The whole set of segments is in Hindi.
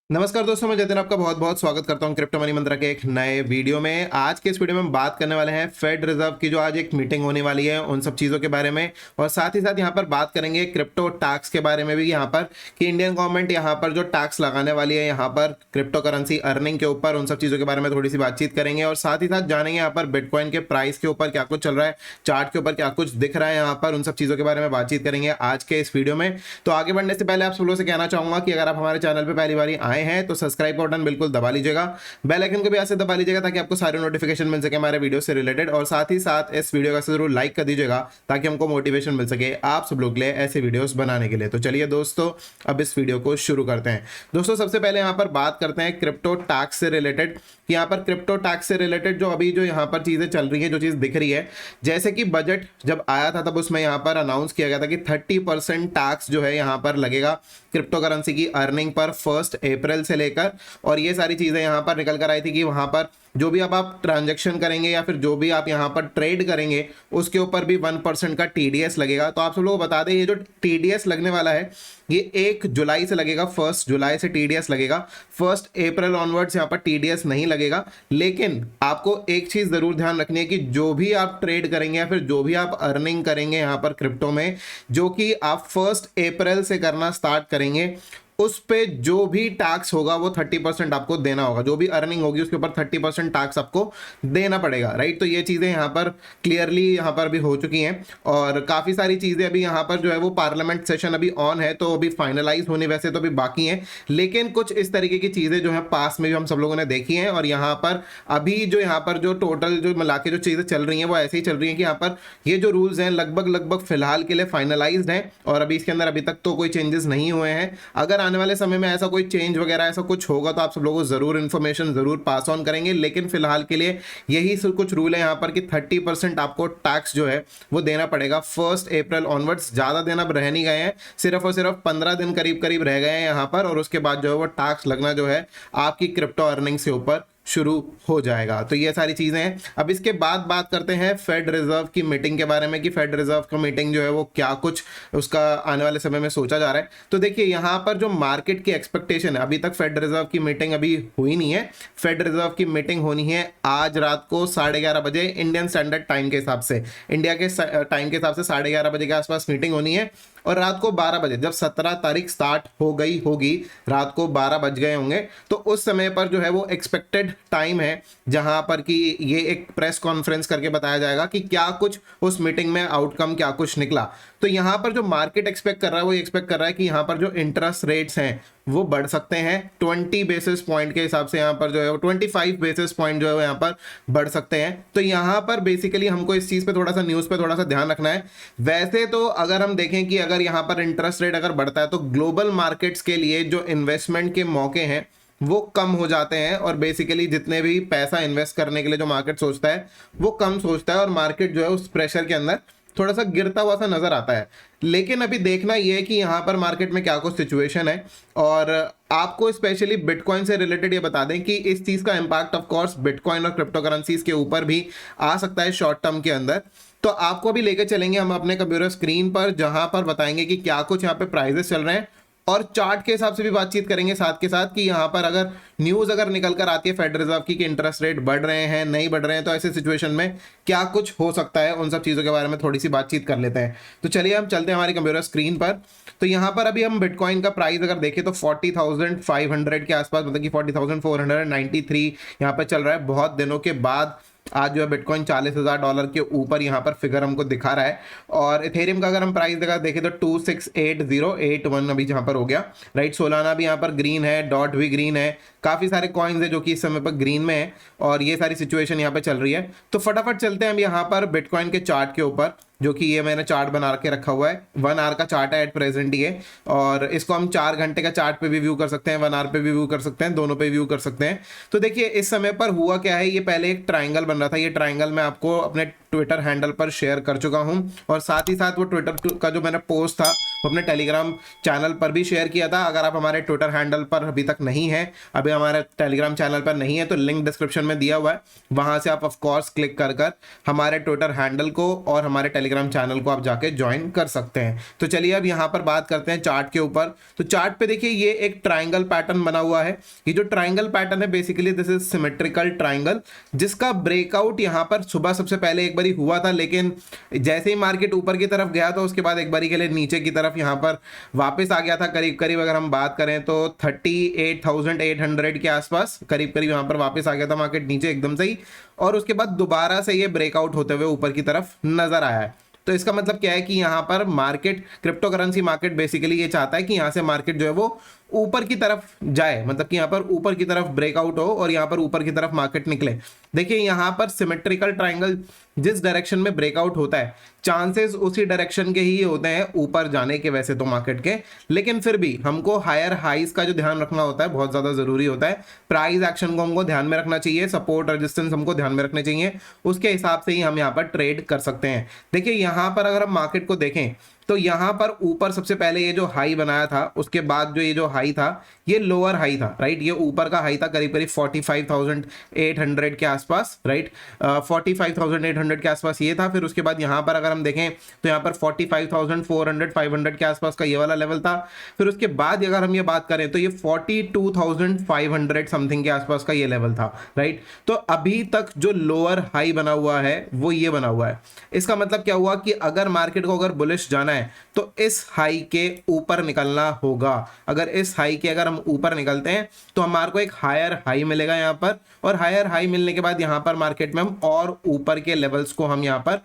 नमस्कार दोस्तों, मैं जतिन आपका बहुत बहुत स्वागत करता हूं क्रिप्टो मनी मंत्रा के एक नए वीडियो में। आज के इस वीडियो में हम बात करने वाले हैं फेड रिजर्व की जो आज एक मीटिंग होने वाली है उन सब चीज़ों के बारे में, और साथ ही साथ यहां पर बात करेंगे क्रिप्टो टैक्स के बारे में भी यहां पर कि इंडियन गवर्नमेंट यहां पर जो टैक्स लगाने वाली है यहां पर क्रिप्टो करेंसी अर्निंग के ऊपर, उन सब चीज़ों के बारे में थोड़ी सी बातचीत करेंगे। और साथ ही साथ जानेंगे यहाँ पर बिटकॉइन के प्राइस के ऊपर क्या कुछ चल रहा है, चार्ट के ऊपर क्या कुछ दिख रहा है यहाँ पर, उन सब चीज़ों के बारे में बातचीत करेंगे आज के इस वीडियो में। तो आगे बढ़ने से पहले आप सब लोगों से कहना चाहूंगा कि अगर आप हमारे चैनल पर पहली बार आए हैं तो सब्सक्राइब का बटन बिल्कुल दबा लीजिएगा, बेल आइकन को भी ऐसे दबा लीजिएगा ताकि आपको सारे नोटिफिकेशन मिल सके हमारे वीडियो से रिलेटेड। और साथ ही साथ इस वीडियो का जरूर लाइक कर दीजिएगा ताकि हमको मोटिवेशन मिल सके आप सब लोग के लिए ऐसे वीडियोस बनाने के लिए। तो चलिए दोस्तों, अब इस वीडियो को शुरू करते हैं। दोस्तों, सबसे पहले यहाँ पर बात करते हैं क्रिप्टो टैक्स से रिलेटेड। यहाँ पर क्रिप्टो टैक्स से रिलेटेड जो अभी जो यहाँ पर चीजें चल रही है, जो चीज दिख रही है, जैसे कि बजट जब आया था तब उसमें यहाँ पर अनाउंस किया गया था कि 30% टैक्स जो है यहाँ पर लगेगा क्रिप्टो करेंसी की अर्निंग पर 1 अप्रैल से लेकर। और ये सारी चीजें यहाँ पर निकल कर आई थी कि वहां पर जो भी अब आप ट्रांजैक्शन करेंगे या फिर जो भी आप यहाँ पर ट्रेड करेंगे उसके ऊपर भी 1% का टीडीएस लगेगा। तो आप सब लोग को बता दें, ये जो टीडीएस लगने वाला है ये 1 जुलाई से लगेगा, 1 जुलाई से टीडीएस लगेगा। 1 अप्रैल ऑनवर्ड्स यहाँ पर टीडीएस नहीं लगेगा। लेकिन आपको एक चीज जरूर ध्यान रखनी है कि जो भी आप ट्रेड करेंगे या फिर जो भी आप अर्निंग करेंगे यहाँ पर क्रिप्टो में, जो कि आप 1 अप्रैल से करना स्टार्ट करेंगे, उस पे जो भी टैक्स होगा वो 30% आपको देना होगा। जो भी अर्निंग होगी उसके ऊपर 30% टैक्स आपको देना पड़ेगा, राइट। तो ये चीजें यहाँ पर क्लियरली यहाँ पर भी हो चुकी हैं, और काफी सारी चीजें अभी यहाँ पर जो है वो पार्लियामेंट सेशन अभी ऑन है, तो अभी फाइनलाइज होने वैसे तो अभी बाकी है, लेकिन कुछ इस तरीके की चीजें जो है पास में भी हम सब लोगों ने देखी हैं। और यहाँ पर अभी जो यहाँ पर जो टोटल जो मिला के जो चीजें चल रही हैं वो ऐसे ही चल रही है कि यहाँ पर ये जो रूल्स हैं लगभग फिलहाल के लिए फाइनलाइज्ड हैं, और अभी इसके अंदर अभी तक तो कोई चेंजेस नहीं हुए हैं। अगर आने वाले समय में ऐसा कोई चेंज वगैरह ऐसा कुछ होगा तो आप सब लोगों को जरूर इन्फॉर्मेशन जरूर पास ऑन करेंगे, लेकिन फिलहाल के लिए यही कुछ रूल है यहाँ पर कि 30% आपको टैक्स जो है वो देना पड़ेगा 1 अप्रैल ऑनवर्ड्स। ज्यादा दिन अब रह नहीं गए हैं, सिर्फ और सिर्फ 15 दिन करीब करीब रह गए हैं यहाँ पर, और उसके बाद जो है वो टैक्स लगना जो है आपकी क्रिप्टो अर्निंग से ऊपर शुरू हो जाएगा। तो ये सारी चीजें हैं। अब इसके बाद बात करते हैं फेड रिजर्व की मीटिंग के बारे में कि फेड रिजर्व का मीटिंग जो है वो क्या कुछ उसका आने वाले समय में सोचा जा रहा है। तो देखिए, यहाँ पर जो मार्केट की एक्सपेक्टेशन है, अभी तक फेड रिजर्व की मीटिंग अभी हुई नहीं है। फेड रिजर्व की मीटिंग होनी है आज रात को 11:30 बजे इंडियन स्टैंडर्ड टाइम के हिसाब से, इंडिया के टाइम के हिसाब से 11:30 बजे के आसपास मीटिंग होनी है। और रात को 12 बजे जब 17 तारीख स्टार्ट हो गई होगी, रात को 12 बज गए होंगे, तो उस समय पर जो है वो एक्सपेक्टेड टाइम है जहां पर कि ये एक प्रेस कॉन्फ्रेंस करके बताया जाएगा कि क्या कुछ उस मीटिंग में आउटकम क्या कुछ निकला। तो यहां पर जो मार्केट एक्सपेक्ट कर रहा है वो एक्सपेक्ट कर रहा है कि यहां पर जो इंटरेस्ट रेट्स हैं वो बढ़ सकते हैं 20 बेसिस पॉइंट के हिसाब से, यहाँ पर जो है वो 25 बेसिस पॉइंट जो है यहाँ पर बढ़ सकते हैं। तो यहाँ पर बेसिकली हमको इस चीज पे थोड़ा सा, न्यूज पे थोड़ा सा ध्यान रखना है। वैसे तो अगर हम देखें कि अगर यहाँ पर इंटरेस्ट रेट अगर बढ़ता है तो ग्लोबल मार्केट्स के लिए जो इन्वेस्टमेंट के मौके हैं वो कम हो जाते हैं, और बेसिकली जितने भी पैसा इन्वेस्ट करने के लिए जो मार्केट सोचता है वो कम सोचता है, और मार्केट जो है उस प्रेशर के अंदर थोड़ा सा गिरता हुआ सा नजर आता है। लेकिन अभी देखना यह है कि यहाँ पर मार्केट में क्या कुछ सिचुएशन है। और आपको स्पेशली बिटकॉइन से रिलेटेड ये बता दें कि इस चीज का इंपैक्ट ऑफ कोर्स बिटकॉइन और क्रिप्टो करेंसीज के ऊपर भी आ सकता है शॉर्ट टर्म के अंदर। तो आपको अभी लेके चलेंगे हम अपने कंप्यूटर स्क्रीन पर, जहां पर बताएंगे कि क्या कुछ यहाँ पे प्राइजेस चल रहे हैं, और चार्ट के हिसाब से भी बातचीत करेंगे साथ के साथ कि यहाँ पर अगर न्यूज अगर निकल कर आती है फेड रिजर्व की कि इंटरेस्ट रेट बढ़ रहे हैं नहीं बढ़ रहे हैं, तो ऐसे सिचुएशन में क्या कुछ हो सकता है, उन सब चीजों के बारे में थोड़ी सी बातचीत कर लेते हैं। तो चलिए हम चलते हैं हमारी कंप्यूटर स्क्रीन पर। तो यहाँ पर अभी हम बिटकॉइन का प्राइस अगर देखें तो 40,500 के आसपास, मतलब कि 40,493 यहाँ पर चल रहा है। बहुत दिनों के बाद आज जो है बिटकॉइन $40,000 के ऊपर यहाँ पर फिगर हमको दिखा रहा है। और इथेरियम का अगर हम प्राइस देखें तो 268081 अभी जहाँ पर हो गया, राइट। सोलाना भी यहाँ पर ग्रीन है, डॉट भी ग्रीन है, काफी सारे कॉइन्स है जो कि इस समय पर ग्रीन में है, और ये सारी सिचुएशन यहाँ पे चल रही है। तो फटाफट चलते हैं हम यहाँ पर बिटकॉइन के चार्ट के ऊपर, जो कि ये मैंने चार्ट बना के रखा हुआ है। 1 आवर का चार्ट है एट प्रेजेंट ये, और इसको हम 4 घंटे का चार्ट पे भी व्यू कर सकते हैं, 1 आवर पे भी व्यू कर सकते हैं, दोनों पे व्यू कर सकते हैं। तो देखिए इस समय पर हुआ क्या है, ये पहले एक ट्राइंगल बन रहा था, ये ट्राइंगल मैं आपको अपने ट्विटर हैंडल पर शेयर कर चुका हूं, और साथ ही साथ वो ट्विटर का जो मैंने पोस्ट था वो अपने टेलीग्राम चैनल पर भी शेयर किया था। अगर आप हमारे ट्विटर हैंडल पर अभी तक नहीं है, अभी हमारे टेलीग्राम चैनल पर नहीं है, तो लिंक डिस्क्रिप्शन में दिया हुआ है, वहां से आप ऑफ कोर्स क्लिक कर कर हमारे ट्विटर हैंडल को और हमारे टेलीग्राम चैनल को आप जाके ज्वाइन कर सकते हैं। तो चलिए अब यहाँ पर बात करते हैं चार्ट के ऊपर। तो चार्ट पे देखिए ये एक ट्राइंगल पैटर्न बना हुआ है। ये जो ट्राइंगल पैटर्न है basically this is symmetrical triangle, जिसका ब्रेकआउट यहाँ पर सुबह सबसे पहले एक बारी हुआ था, लेकिन जैसे ही मार्केट ऊपर की तरफ गया तो उसके बाद एक बारी के लिए नीचे की तरफ यहाँ पर वापस आ गया था। करीब करीब अगर हम बात करें तो 38,800 के आसपास करीब करीब यहाँ पर वापस आ गया था मार्केट नीचे एकदम से ही, और उसके बाद दोबारा से ये ब्रेकआउट होते हुए ऊपर की तरफ नजर आया है। तो इसका मतलब क्या है कि यहाँ पर market, crypto currency market basically ये चाहता है कि यहाँ से मार्केट जो है वो ऊपर की तरफ जाए, मतलब कि यहाँ पर ऊपर की तरफ ब्रेकआउट हो और यहाँ पर ऊपर की तरफ मार्केट निकले। देखिए यहाँ पर सिमेट्रिकल ट्राइंगल जिस डायरेक्शन में ब्रेकआउट होता है, चांसेस उसी डायरेक्शन के ही होते हैं ऊपर जाने के वैसे तो मार्केट के, लेकिन फिर भी हमको हायर हाइज का जो ध्यान रखना होता है बहुत ज्यादा जरूरी होता है। प्राइस एक्शन को हमको ध्यान में रखना चाहिए, सपोर्ट रेजिस्टेंस हमको ध्यान में रखने चाहिए, उसके हिसाब से ही हम यहाँ पर ट्रेड कर सकते हैं। देखिए यहाँ पर अगर हम मार्केट को देखें तो यहाँ पर ऊपर सबसे पहले ये जो हाई बनाया था, उसके बाद जो ये जो हाई था ये लोअर हाई था, राइट। ये ऊपर का हाई था करीब करीब 45,800 के आसपास, राइट। 45,800 के आसपास ये था। फिर उसके बाद यहाँ पर अगर हम देखें तो यहाँ पर 45,400 500 के आसपास का ये वाला लेवल था। फिर उसके बाद अगर हम ये बात करें तो ये 42,500 समथिंग के आसपास का ये लेवल था, राइट। तो अभी तक जो लोअर हाई बना हुआ है वो ये बना हुआ है। इसका मतलब क्या हुआ कि अगर मार्केट को अगर बुलिश जाना है तो इस हाई के ऊपर निकलना होगा। अगर इस हाई के अगर हम ऊपर निकलते हैं तो हमारे को एक हायर हाई मिलेगा यहाँ पर, और हायर हाई मिलने के बाद यहाँ पर मार्केट में हम और ऊपर के लेवल्स को हम यहाँ पर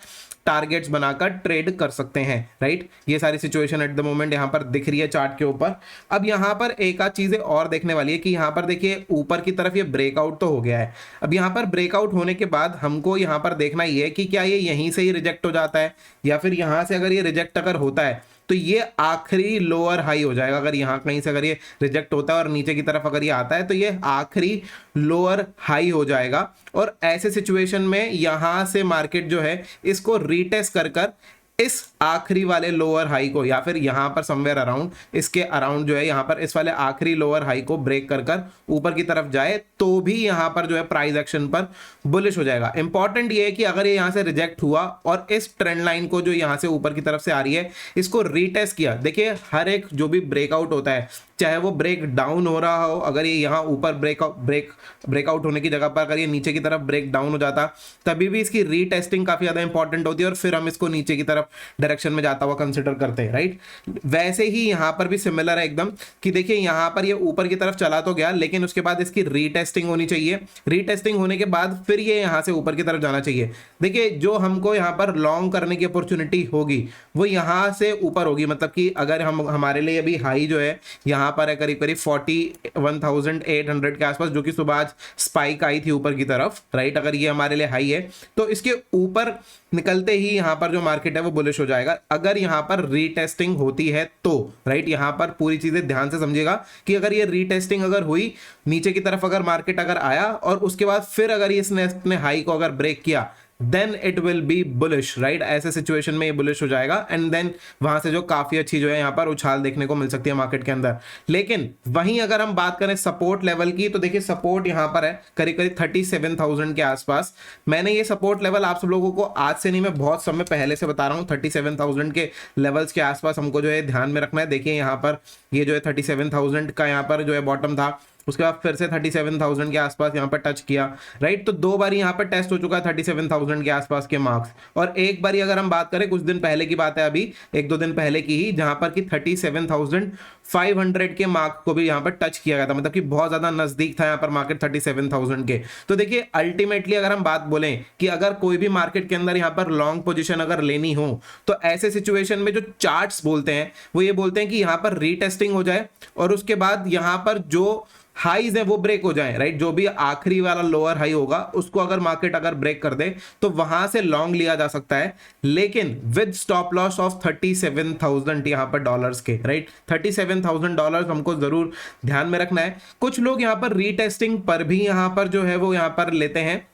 टारगेट्स बनाकर ट्रेड कर सकते हैं, राइट। ये सारी सिचुएशन एट द मोमेंट यहाँ पर दिख रही है चार्ट के ऊपर। अब यहाँ पर एक आध चीजें और देखने वाली है कि यहाँ पर देखिए ऊपर की तरफ ये ब्रेकआउट तो हो गया है। अब यहाँ पर ब्रेकआउट होने के बाद हमको यहाँ पर देखना ही है कि क्या ये यहीं से ही रिजेक्ट हो जाता है, या फिर यहाँ से अगर ये रिजेक्ट अगर होता है तो ये आखिरी लोअर हाई हो जाएगा। अगर यहाँ कहीं से अगर ये रिजेक्ट होता है और नीचे की तरफ अगर ये आता है तो ये आखिरी लोअर हाई हो जाएगा, और ऐसे सिचुएशन में यहाँ से मार्केट जो है इसको रीटेस्ट कर कर इस आखिरी वाले लोअर हाई को, या फिर यहां पर समवेयर अराउंड इसके अराउंड जो है यहां पर इस वाले आखिरी लोअर हाई को ब्रेक कर कर ऊपर की तरफ जाए तो भी यहां पर जो है प्राइस एक्शन पर बुलिश हो जाएगा। इंपॉर्टेंट ये है कि अगर ये यहां से रिजेक्ट हुआ और इस ट्रेंड लाइन को जो यहां से ऊपर की तरफ से आ रही है इसको रीटेस्ट किया, देखिए हर एक जो भी ब्रेकआउट होता है चाहे वो ब्रेक डाउन हो रहा हो, अगर ये यहाँ ऊपर ब्रेकआउट होने की जगह पर अगर ये नीचे की तरफ ब्रेक डाउन हो जाता तभी भी इसकी रीटेस्टिंग काफी ज्यादा इंपॉर्टेंट होती है, और फिर हम इसको नीचे की तरफ डायरेक्शन में जाता हुआ कंसिडर करते हैं, राइट। वैसे ही यहाँ पर भी सिमिलर है एकदम कि देखिए यहाँ पर ये ऊपर की तरफ चला तो गया, लेकिन उसके बाद इसकी रीटेस्टिंग होनी चाहिए। रीटेस्टिंग होने के बाद फिर ये यहाँ से ऊपर की तरफ जाना चाहिए। देखिए जो हमको यहाँ पर लॉन्ग करने की अपॉर्चुनिटी होगी वो यहाँ से ऊपर होगी, मतलब कि अगर हम हमारे लिए अभी हाई जो है यहाँ पर है करीब करीब 41,800 के आसपास, जो कि सुबह आज स्पाइक आई थी ऊपर की तरफ, राइट। अगर ये हमारे लिए हाई है तो इसके ऊपर निकलते ही यहाँ पर जो मार्केट है वो बुलिश हो जाएगा। अगर यहाँ पर रीटेस्टिंग होती है तो, राइट, यहाँ पर पूरी चीजें ध्यान से समझिएगा कि अगर ये रीटेस्टिंग अगर हुई नीचे की तरफ, अगर मार्केट अगर आया और उसके बाद फिर अगर इसने अपने हाई को अगर ब्रेक किया then it will be bullish, right. ऐसे सिचुएशन में ये बुलिश हो जाएगा एंड देन वहां से जो काफी अच्छी जो है यहाँ पर उछाल देखने को मिल सकती है मार्केट के अंदर। लेकिन वहीं अगर हम बात करें सपोर्ट लेवल की तो देखिए सपोर्ट यहाँ पर है करीब करीब 37,000 के आसपास। मैंने ये सपोर्ट लेवल आप सब लोगों को आज से नहीं, मैं बहुत समय पहले से बता रहा हूँ। 37,000 के लेवल्स के आसपास हमको जो है ध्यान में रखना है। देखिए यहाँ पर ये जो है 37,000 का यहाँ पर जो है बॉटम था, उसके बाद फिर से 37,000 के आसपास यहाँ पर टच किया, राइट। तो दो बार यहाँ पर टेस्ट हो चुका है 37,000 के आसपास के मार्क्स, और एक बार अगर हम बात करें कुछ दिन पहले की बात है, अभी एक दो दिन पहले की ही, जहां पर कि 37,500 के मार्क को भी यहाँ पर टच किया गया था, मतलब कि बहुत ज्यादा नजदीक था यहाँ पर मार्केट 37,000 के। तो देखिए अल्टीमेटली अगर हम बात बोलें कि अगर कोई भी मार्केट के अंदर यहाँ पर लॉन्ग पोजीशन अगर लेनी हो तो ऐसे सिचुएशन में जो चार्ट्स बोलते हैं वो ये बोलते हैं कि यहाँ पर रीटेस्टिंग हो जाए और उसके बाद यहाँ पर जो हाईज है वो ब्रेक हो जाए, राइट। जो भी आखिरी वाला लोअर हाई होगा उसको अगर मार्केट अगर ब्रेक कर दे तो वहां से लॉन्ग लिया जा सकता है, लेकिन विद स्टॉप लॉस ऑफ 37,000 यहाँ पर डॉलर्स के, राइट। $37,000 हमको जरूर ध्यान में रखना है। कुछ लोग यहाँ पर रीटेस्टिंग पर भी यहाँ पर जो है वो यहाँ पर लेते हैं,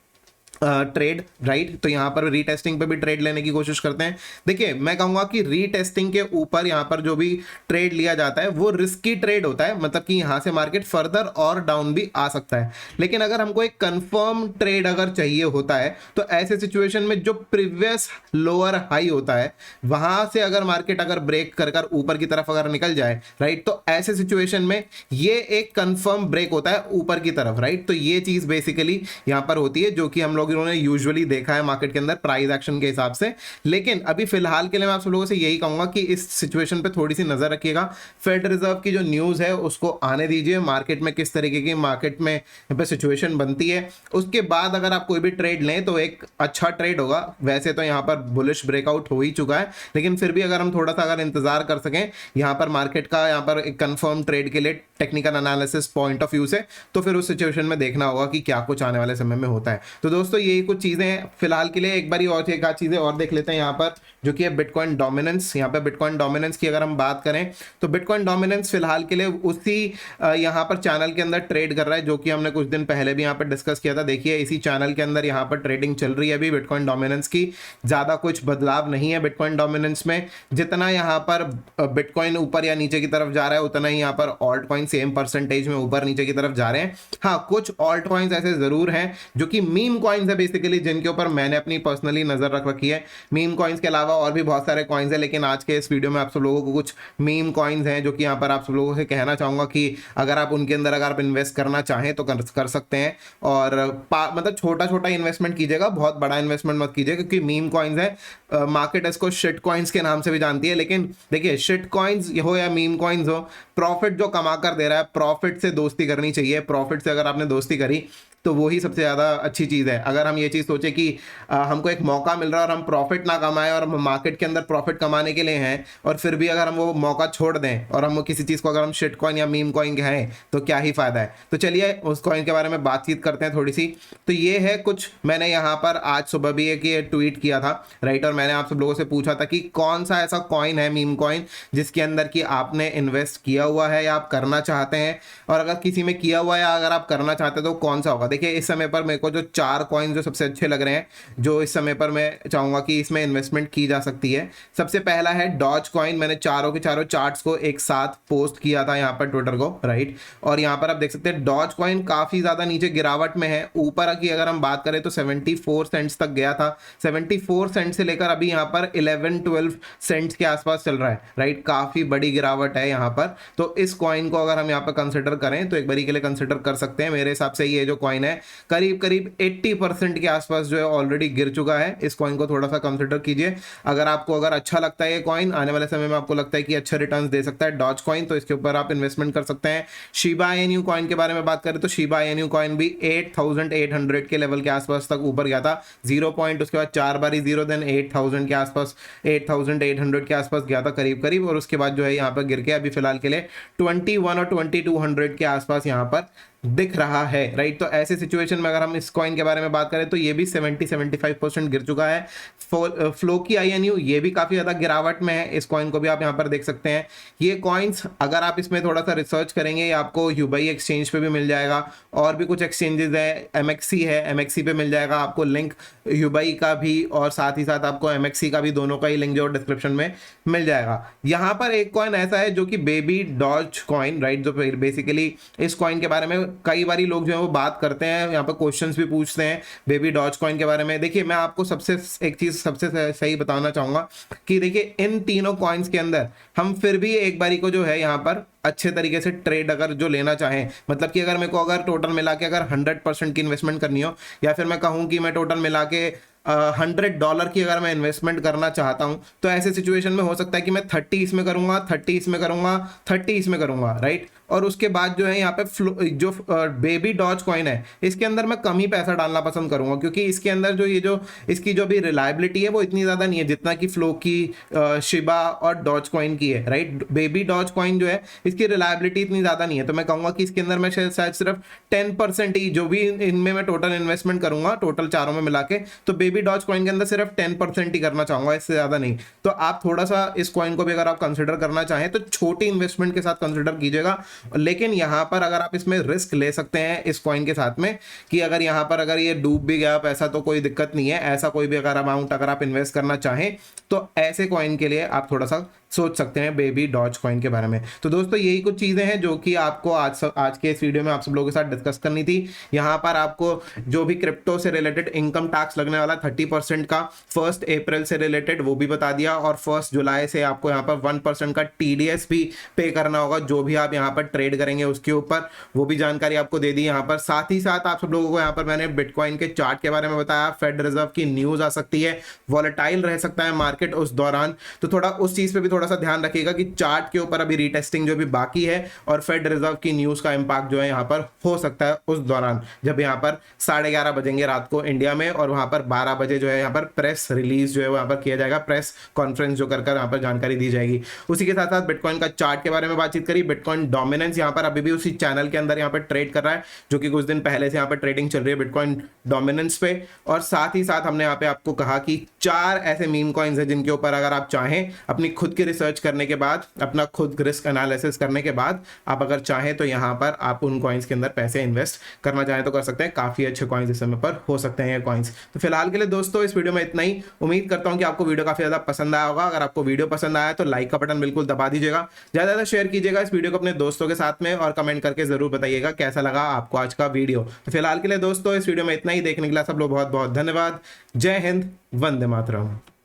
ट्रेड, राइट। तो यहाँ पर रीटेस्टिंग पे भी ट्रेड लेने की कोशिश करते हैं। देखिए मैं कहूंगा कि रीटेस्टिंग के ऊपर यहाँ पर जो भी ट्रेड लिया जाता है वो रिस्की ट्रेड होता है, मतलब कि यहाँ से मार्केट फर्दर और डाउन भी आ सकता है। लेकिन अगर हमको एक कंफर्म ट्रेड अगर चाहिए होता है तो ऐसे सिचुएशन में जो प्रीवियस लोअर हाई होता है वहां से अगर मार्केट अगर ब्रेक कर कर ऊपर की तरफ अगर निकल जाए, राइट, तो ऐसे सिचुएशन में ये एक कंफर्म ब्रेक होता है ऊपर की तरफ, राइट। तो ये चीज बेसिकली यहाँ पर होती है जो कि हम लोग इन्होंने यूजुअली देखा है मार्केट के अंदर प्राइस एक्शन के हिसाब से। लेकिन अभी फिलहाल के लिए मैं आप सब लोगों से यही कहूंगा कि इस सिचुएशन पे थोड़ी सी नजर रखिएगा। फेड रिजर्व की जो न्यूज है उसको आने दीजिए, मार्केट में किस तरीके की मार्केट में पे सिचुएशन बनती है, उसके बाद अगर आप कोई भी ट्रेड लें तो एक अच्छा ट्रेड होगा। वैसे तो यहाँ पर बुलिश ब्रेकआउट हो ही चुका है, लेकिन फिर भी अगर हम थोड़ा सा अगर इंतजार कर सकें यहाँ पर मार्केट का यहाँ पर एक कंफर्म ट्रेड के लिए technical analysis point of view से, तो फिर उस सिचुएशन में देखना होगा कि क्या कुछ आने वाले समय में होता है। तो दोस्तों यही कुछ चीजें हैं फिलहाल के लिए। एक बारी और एक आध चीजें और देख लेते हैं यहाँ पर, जो कि है बिटकॉइन डोमिनेंस। यहाँ पे बिटकॉइन डोमिनेंस की अगर हम बात करें तो बिटकॉइन डोमिनेंस फिलहाल के लिए उसी यहाँ पर चैनल के अंदर ट्रेड कर रहा है जो कि हमने कुछ दिन पहले भी यहाँ पर डिस्कस किया था। देखिए इसी चैनल के अंदर यहाँ पर ट्रेडिंग चल रही है अभी बिटकॉइन डोमिनेंस की। ज्यादा कुछ बदलाव नहीं है बिटकॉइन डोमिनेंस में। जितना यहाँ पर बिटकॉइन ऊपर या नीचे की तरफ जा रहा है उतना ही यहाँ पर ऑल्ट कॉइन सेम परसेंटेज में ऊपर नीचे की तरफ जा रहे हैं। हाँ, कुछ ऑल्ट कॉइन्स ऐसे जरूर हैं जो कि मीम कॉइन्स है बेसिकली, जिनके ऊपर मैंने अपनी पर्सनली नजर रख रखी है। मीम कॉइन्स के अलावा और भी बहुत सारे कॉइन्स हैं, लेकिन आज के इस वीडियो में आप सब लोगों को कुछ मीम कॉइन्स हैं जो कि यहाँ पर आप सब लोगों से कहना चाहूंगा कि अगर आप उनके अंदर अगर आप इन्वेस्ट करना चाहें तो कर सकते हैं। और मतलब छोटा छोटा इन्वेस्टमेंट कीजिएगा, बहुत बड़ा इन्वेस्टमेंट मत कीजिए, क्योंकि मीम कॉइन्स है। मार्केट इसको शिट कॉइन्स के नाम से भी जानती है, लेकिन देखिए शिट कॉइन्स हो या मीम कॉइन्स हो, प्रॉफिट जो कमा कर दे रहा है प्रॉफिट से दोस्ती करनी चाहिए। प्रॉफिट से अगर आपने दोस्ती करी तो वही सबसे ज़्यादा अच्छी चीज़ है। अगर हम ये चीज़ सोचे कि हमको एक मौका मिल रहा है और हम प्रॉफिट ना कमाएं और हम मार्केट के अंदर प्रॉफिट कमाने के लिए हैं, और फिर भी अगर हम वो मौका छोड़ दें और हम वो किसी चीज़ को अगर हम शिट कॉइन या मीम कॉइन के हैं तो क्या ही फायदा है। तो चलिए उस कॉइन के बारे में बातचीत करते हैं थोड़ी सी। तो ये है कुछ, मैंने यहाँ पर आज सुबह भी एक ये ट्वीट किया था, राइट, और मैंने आप सब लोगों से पूछा था कि कौन सा ऐसा कॉइन है मीम कॉइन जिसके अंदर कि आपने इन्वेस्ट किया हुआ है या आप करना चाहते हैं, और अगर किसी में किया हुआ है या अगर आप करना चाहते हैं तो कौन सा होगा। देखिए इस समय पर मेरे को जो 4 कॉइन जो सबसे अच्छे लग रहे हैं, जो इस समय पर मैं चाहूंगा कि इसमें इन्वेस्टमेंट की जा सकती है। सबसे पहला है डॉज कॉइन। मैंने चारों के चारों चार्ट्स को एक साथ पोस्ट किया था यहाँ पर ट्विटर को, राइट, और यहाँ पर आप देख सकते हैं डॉज कॉइन काफी ज्यादा नीचे गिरावट में है। ऊपर की अगर हम बात करें तो 74 सेंट्स तक गया था, 74 सेंट से लेकर अभी यहाँ पर 11-12 सेंट्स के आसपास चल रहा है, राइट। काफी बड़ी गिरावट है यहाँ पर। तो इस कॉइन को अगर हम यहाँ पर कंसिडर करें तो एक बारी के लिए कंसिडर कर सकते हैं। मेरे हिसाब से ये जो कॉइन है करीब करीब 80% के आसपास जो है ऑलरेडी गिर चुका है। इस कॉइन को थोड़ा सा कंसिडर कीजिए। अगर आपको अगर अच्छा लगता है ये कॉइन, आने वाले समय में आपको लगता है कि अच्छा रिटर्न्स दे सकता है डॉज कॉइन, तो इसके ऊपर आप इन्वेस्टमेंट कर सकते हैं। शिबा इनू कॉइन के बारे में बात करें तो शिबा इनू कॉइन भी 8800 के लेवल के आसपास तक ऊपर गया था। 0 पॉइंट, उसके बाद 4 बारी 0, देन 8000 के आसपास, 8800 के आसपास गया था करीब करीब, और उसके बाद जो है यहाँ पर गिर के अभी फिलहाल के लिए 21 और 2200 के आसपास यहाँ पर दिख रहा है, राइट। तो ऐसे सिचुएशन में अगर हम इस कॉइन के बारे में बात करें तो ये भी 70-75% गिर चुका है। फ्लो की INU ये भी काफी ज्यादा गिरावट में है। इस कॉइन को भी आप यहाँ पर देख सकते हैं। ये कॉइन्स अगर आप इसमें थोड़ा सा रिसर्च करेंगे ये आपको यूबाई एक्सचेंज पे भी मिल जाएगा, और भी कुछ एक्सचेंजेस है, MXC है, MXC पे मिल जाएगा आपको लिंक यूबाई का भी, और साथ ही साथ आपको MXC का भी, दोनों का ही लिंक जो डिस्क्रिप्शन में मिल जाएगा। यहाँ पर एक कॉइन ऐसा है जो कि बेबी डॉज कॉइन, राइट, जो बेसिकली इस कॉइन के बारे में कई बारी लोग जो है वो बात करते हैं, यहाँ पर क्वेश्चंस भी पूछते हैं बेबी डॉज कॉइन के बारे में। देखिए मैं आपको सबसे एक चीज सबसे सही बताना चाहूंगा कि देखिए इन तीनों कॉइन्स के अंदर हम फिर भी एक बारी को जो है यहाँ पर अच्छे तरीके से ट्रेड अगर जो लेना चाहें, मतलब कि अगर मेरे को अगर टोटल मिला के अगर 100% की इन्वेस्टमेंट करनी हो, या फिर मैं कहूँ कि मैं टोटल मिला के $100 की अगर मैं इन्वेस्टमेंट करना चाहता हूं, तो ऐसे सिचुएशन में हो सकता है कि मैं 30 इसमें करूंगा, 30 इसमें करूंगा, 30 इसमें करूंगा, राइट। और उसके बाद जो है यहाँ पे जो बेबी डॉज कॉइन है इसके अंदर मैं कम ही पैसा डालना पसंद करूंगा, क्योंकि इसके अंदर जो ये जो इसकी जो भी रिलायबिलिटी है वो इतनी ज्यादा नहीं है जितना कि फ्लो की, शिबा और डॉज कॉइन की है, राइट। बेबी डॉज कॉइन जो है इसकी रिलायबिलिटी इतनी ज्यादा नहीं है, तो मैं कहूंगा कि इसके अंदर मैं शायद सिर्फ 10% ही, जो भी इनमें मैं टोटल इन्वेस्टमेंट करूंगा टोटल चारों में मिला के, तो बेबी डॉज कॉइन के अंदर सिर्फ 10% ही करना चाहूंगा, इससे ज्यादा नहीं। तो आप थोड़ा सा इस कॉइन को भी अगर आप कंसिडर करना चाहें तो छोटी इन्वेस्टमेंट के साथ कंसिडर कीजिएगा। लेकिन यहाँ पर अगर आप इसमें रिस्क ले सकते हैं इस कॉइन के साथ में कि अगर यहाँ पर अगर ये डूब भी गया पैसा तो कोई दिक्कत नहीं है, ऐसा कोई भी अगर अमाउंट अगर आप इन्वेस्ट करना चाहें तो ऐसे कॉइन के लिए आप थोड़ा सा सोच सकते हैं बेबी डॉज कॉइन के बारे में। तो दोस्तों यही कुछ चीज़ें हैं जो कि आपको आज के इस वीडियो में आप सब लोगों के साथ डिस्कस करनी थी। यहाँ पर आपको जो भी क्रिप्टो से रिलेटेड इनकम टैक्स लगने वाला 30% का 1 अप्रैल से रिलेटेड वो भी बता दिया, और 1 जुलाई से आपको यहाँ पर 1% का TDS भी पे करना होगा जो भी आप यहाँ पर ट्रेड करेंगे उसके ऊपर, वो भी जानकारी आपको दे दी यहाँ पर। साथ ही साथ आप सब लोगों को यहाँ पर मैंने बिटकॉइन के चार्ट के बारे में बताया, फेड रिजर्व की न्यूज़ आ सकती है, वॉलेटाइल रह सकता है मार्केट उस दौरान, तो थोड़ा उस चीज़ पे भी थोड़ा सा ध्यान रखिएगा कि चार्ट के ऊपर अभी रीटेस्टिंग जो भी बाकी है और फेड रिजर्व की न्यूज़ का इंपैक्ट जो है यहाँ पर हो सकता है उस दौरान, जब यहाँ पर 11:30 बजेंगे रात को इंडिया में, और वहाँ पर 12 बजे जो है यहाँ पर प्रेस रिलीज जो है यहाँ पर किया जाएगा, प्रेस कॉन्फ्रेंस जो कर यहाँ पर जानकारी दी जाएगी। उसी के साथ साथ बिटकॉइन का चार्ट के बारे में बातचीत करी। बिटकॉइन डोमिनेंस यहाँ पर अभी भी उसी चैनल के अंदर यहाँ पर ट्रेड कर रहा है जो कि कुछ दिन पहले से यहाँ पर ट्रेडिंग चल रही है बिटकॉइन डोमिनेंस पे। और साथ ही साथ हमने यहाँ पे आपको कहा कि 4 ऐसे मीम कॉइन्स है जिनके ऊपर अगर आप चाहें अपनी खुद की रिसर्च करने के बाद, अपना खुद रिस्क एनालिसिस करने के बाद आप अगर चाहें तो यहाँ पर आप उन कॉइन्स के अंदर पैसे इन्वेस्ट करना चाहें तो कर सकते हैं। काफी अच्छे कॉइन्स इस समय पर हो सकते हैं ये कॉइन्स। तो फिलहाल के लिए दोस्तों इस वीडियो में इतना ही। उम्मीद करता हूं कि आपको वीडियो काफी ज्यादा पसंद आया होगा। अगर आपको वीडियो पसंद आया तो लाइक का बटन बिल्कुल दबा दीजिएगा, ज्यादा ज्यादा शेयर कीजिएगा इस वीडियो को अपने दोस्तों के साथ में, और कमेंट करके जरूर बताइएगा कैसा लगा आपको आज का वीडियो। तो फिलहाल के लिए दोस्तों इस वीडियो में इतना ही। देखने के लिए सब लोग बहुत बहुत धन्यवाद। जय हिंद, वंदे मातरम।